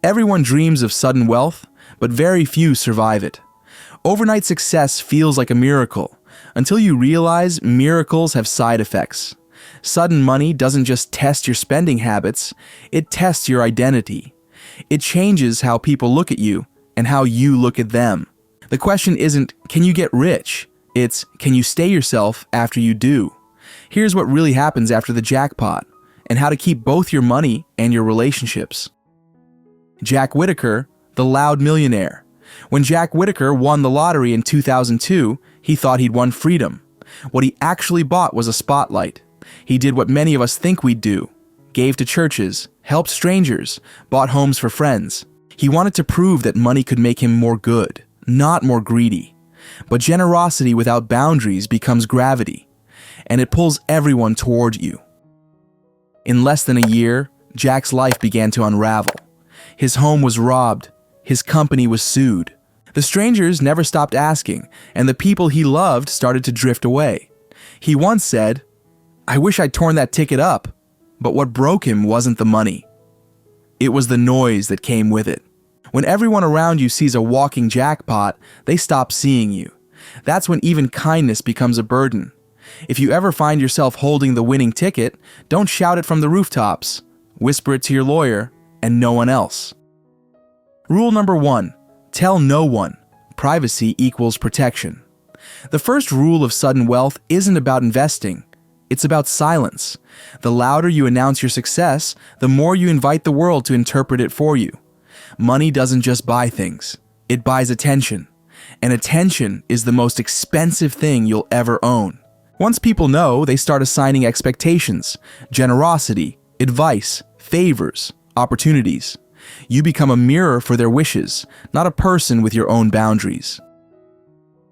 Everyone dreams of sudden wealth, but very few survive it. Overnight success feels like a miracle, until you realize miracles have side effects. Sudden money doesn't just test your spending habits, it tests your identity. It changes how people look at you and how you look at them. The question isn't, can you get rich? It's, can you stay yourself after you do? Here's what really happens after the jackpot, and how to keep both your money and your relationships. Jack Whitaker, the Loud Millionaire. When Jack Whitaker won the lottery in 2002, he thought he'd won freedom. What he actually bought was a spotlight. He did what many of us think we'd do: gave to churches, helped strangers, bought homes for friends. He wanted to prove that money could make him more good, not more greedy. But generosity without boundaries becomes gravity, and it pulls everyone toward you. In less than a year, Jack's life began to unravel. His home was robbed. His company was sued. The strangers never stopped asking, and the people he loved started to drift away. He once said, "I wish I'd torn that ticket up." But what broke him wasn't the money. It was the noise that came with it. When everyone around you sees a walking jackpot, they stop seeing you. That's when even kindness becomes a burden. If you ever find yourself holding the winning ticket, don't shout it from the rooftops. Whisper it to your lawyer and no one else. Rule number 1, tell no one. Privacy equals protection. The first rule of sudden wealth isn't about investing. It's about silence. The louder you announce your success, the more you invite the world to interpret it for you. Money doesn't just buy things. It buys attention. And attention is the most expensive thing you'll ever own. Once people know, they start assigning expectations, generosity, advice, favors, opportunities. You become a mirror for their wishes, not a person with your own boundaries.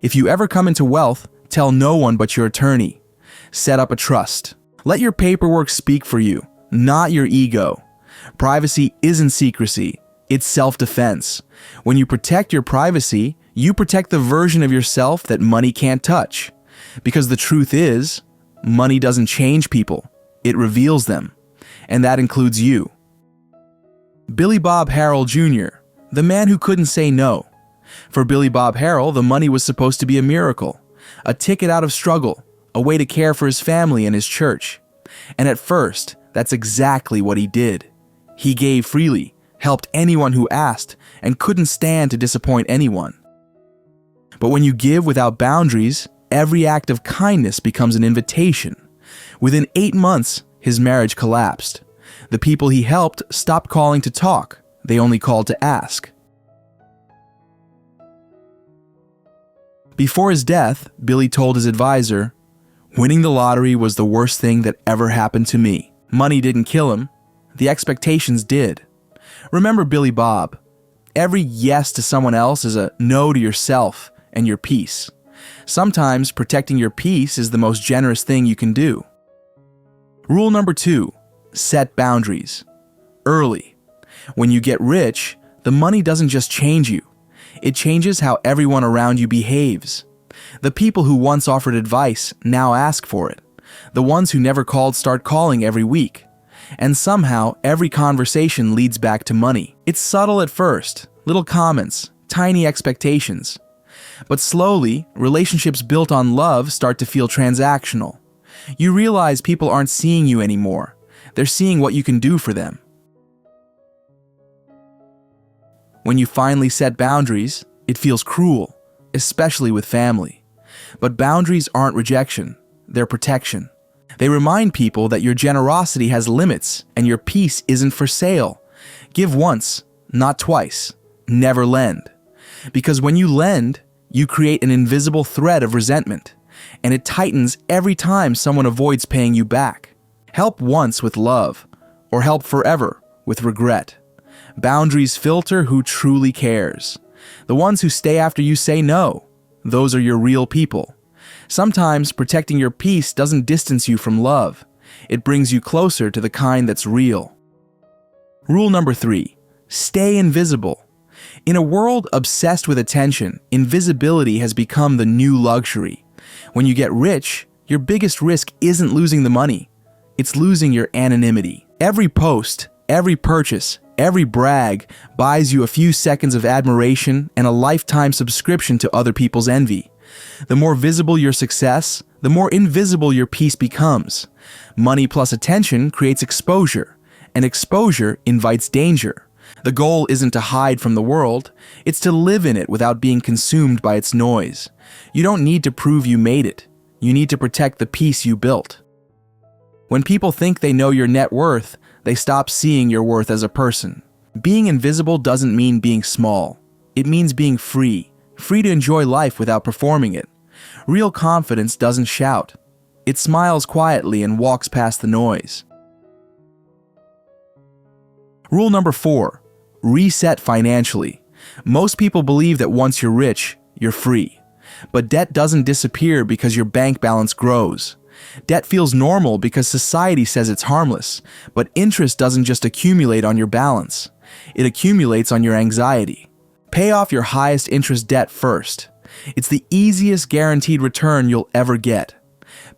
If you ever come into wealth, tell no one but your attorney. Set up a trust. Let your paperwork speak for you, not your ego. Privacy isn't secrecy, it's self-defense. When you protect your privacy, you protect the version of yourself that money can't touch. Because the truth is, money doesn't change people, it reveals them. And that includes you. Billy Bob Harrell Jr., the man who couldn't say no. For Billy Bob Harrell, the money was supposed to be a miracle, a ticket out of struggle, a way to care for his family and his church. And at first, that's exactly what he did. He gave freely, helped anyone who asked, and couldn't stand to disappoint anyone. But when you give without boundaries, every act of kindness becomes an invitation. Within 8 months, his marriage collapsed. The people he helped stopped calling to talk. They only called to ask. Before his death, Billy told his advisor, "Winning the lottery was the worst thing that ever happened to me. Money didn't kill him. The expectations did." Remember Billy Bob. Every yes to someone else is a no to yourself and your peace. Sometimes protecting your peace is the most generous thing you can do. Rule number 2, set boundaries. Early. When you get rich, the money doesn't just change you. It changes how everyone around you behaves. The people who once offered advice now ask for it. The ones who never called start calling every week. And somehow, every conversation leads back to money. It's subtle at first, little comments, tiny expectations. But slowly, relationships built on love start to feel transactional. You realize people aren't seeing you anymore. They're seeing what you can do for them. When you finally set boundaries, it feels cruel, especially with family. But boundaries aren't rejection, they're protection. They remind people that your generosity has limits and your peace isn't for sale. Give once, not twice. Never lend. Because when you lend, you create an invisible thread of resentment, and it tightens every time someone avoids paying you back. Help once with love, or help forever with regret. Boundaries filter who truly cares. The ones who stay after you say no, those are your real people. Sometimes protecting your peace doesn't distance you from love. It brings you closer to the kind that's real. Rule number 3, stay invisible. In a world obsessed with attention, invisibility has become the new luxury. When you get rich, your biggest risk isn't losing the money. It's losing your anonymity. Every post, Every purchase, every brag buys you a few seconds of admiration and a lifetime subscription to other people's envy. The more visible your success, the more invisible your peace becomes. Money plus attention creates exposure, and exposure invites danger. The goal isn't to hide from the world, it's to live in it without being consumed by its noise. You don't need to prove you made it. You need to protect the peace you built. When people think they know your net worth, they stop seeing your worth as a person. Being invisible doesn't mean being small. It means being free to enjoy life without performing it. Real confidence doesn't shout. It smiles quietly and walks past the noise. Rule number 4, reset financially. Most people believe that once you're rich, you're free. But debt doesn't disappear because your bank balance grows. Debt feels normal because society says it's harmless, but interest doesn't just accumulate on your balance. It accumulates on your anxiety. Pay off your highest interest debt first. It's the easiest guaranteed return you'll ever get.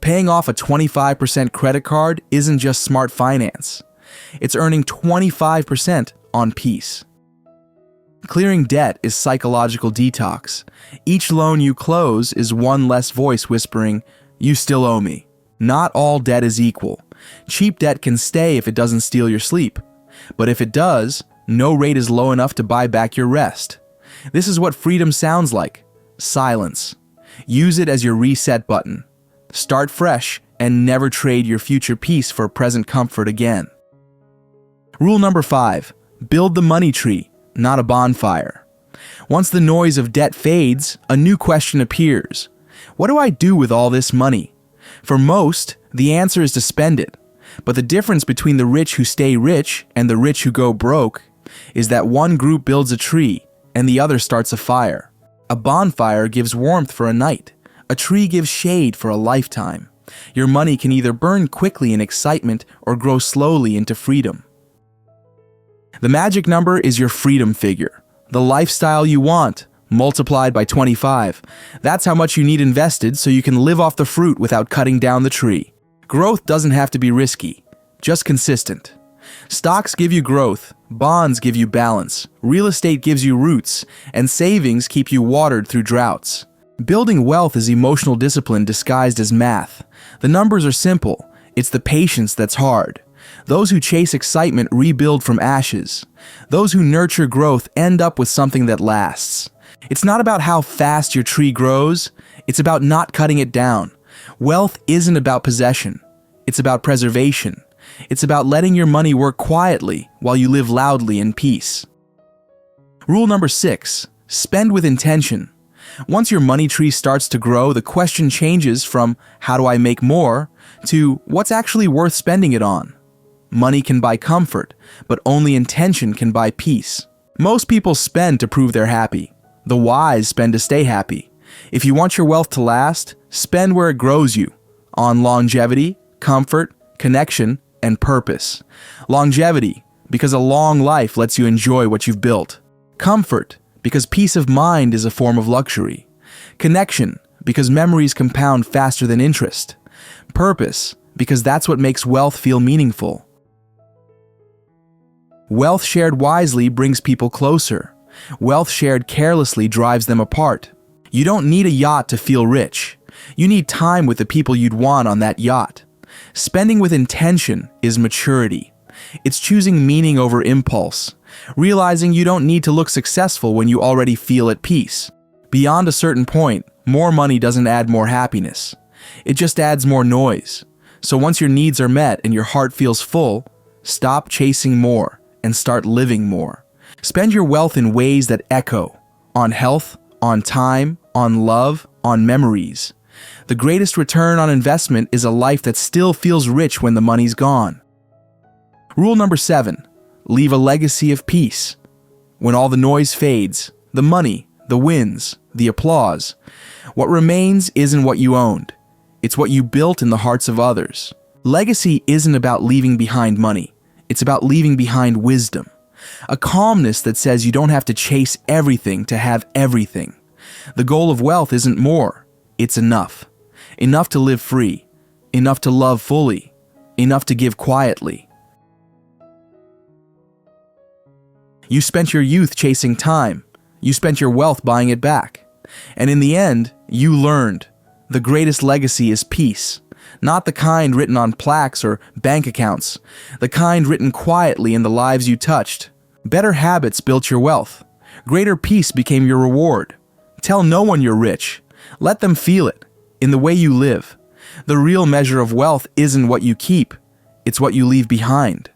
Paying off a 25% credit card isn't just smart finance. It's earning 25% on peace. Clearing debt is psychological detox. Each loan you close is one less voice whispering, "You still owe me." Not all debt is equal. Cheap debt can stay if it doesn't steal your sleep. But if it does, no rate is low enough to buy back your rest. This is what freedom sounds like. Silence. Use it as your reset button. Start fresh and never trade your future peace for present comfort again. Rule number 5. Build the money tree, not a bonfire. Once the noise of debt fades, a new question appears. What do I do with all this money? For most, the answer is to spend it. But the difference between the rich who stay rich and the rich who go broke is that one group builds a tree and the other starts a fire. A bonfire gives warmth for a night. A tree gives shade for a lifetime. Your money can either burn quickly in excitement or grow slowly into freedom. The magic number is your freedom figure. The lifestyle you want, multiplied by 25. That's how much you need invested so you can live off the fruit without cutting down the tree. Growth doesn't have to be risky, just consistent. Stocks give you growth, bonds give you balance, real estate gives you roots, and savings keep you watered through droughts. Building wealth is emotional discipline disguised as math. The numbers are simple, it's the patience that's hard. Those who chase excitement rebuild from ashes. Those who nurture growth end up with something that lasts. It's not about how fast your tree grows, it's about not cutting it down. Wealth isn't about possession, it's about preservation. It's about letting your money work quietly while you live loudly in peace. Rule number 6, spend with intention. Once your money tree starts to grow, the question changes from how do I make more to what's actually worth spending it on. Money can buy comfort, but only intention can buy peace. Most people spend to prove they're happy. The wise spend to stay happy. If you want your wealth to last, spend where it grows you, on longevity, comfort, connection, and purpose. Longevity, because a long life lets you enjoy what you've built. Comfort, because peace of mind is a form of luxury. Connection, because memories compound faster than interest. Purpose, because that's what makes wealth feel meaningful. Wealth shared wisely brings people closer. Wealth shared carelessly drives them apart. You don't need a yacht to feel rich. You need time with the people you'd want on that yacht. Spending with intention is maturity. It's choosing meaning over impulse, realizing you don't need to look successful when you already feel at peace. Beyond a certain point, more money doesn't add more happiness. It just adds more noise. So once your needs are met and your heart feels full, stop chasing more and start living more. Spend your wealth in ways that echo, on health, on time, on love, on memories. The greatest return on investment is a life that still feels rich when the money's gone. Rule number 7, leave a legacy of peace. When all the noise fades, the money, the wins, the applause, what remains isn't what you owned. It's what you built in the hearts of others. Legacy isn't about leaving behind money. It's about leaving behind wisdom. A calmness that says you don't have to chase everything to have everything. The goal of wealth isn't more. It's enough. Enough to live free. Enough to love fully. Enough to give quietly. You spent your youth chasing time. You spent your wealth buying it back. And in the end, you learned. The greatest legacy is peace. Not the kind written on plaques or bank accounts. The kind written quietly in the lives you touched. Better habits built your wealth. Greater peace became your reward. Tell no one you're rich. Let them feel it, in the way you live. The real measure of wealth isn't what you keep. It's what you leave behind.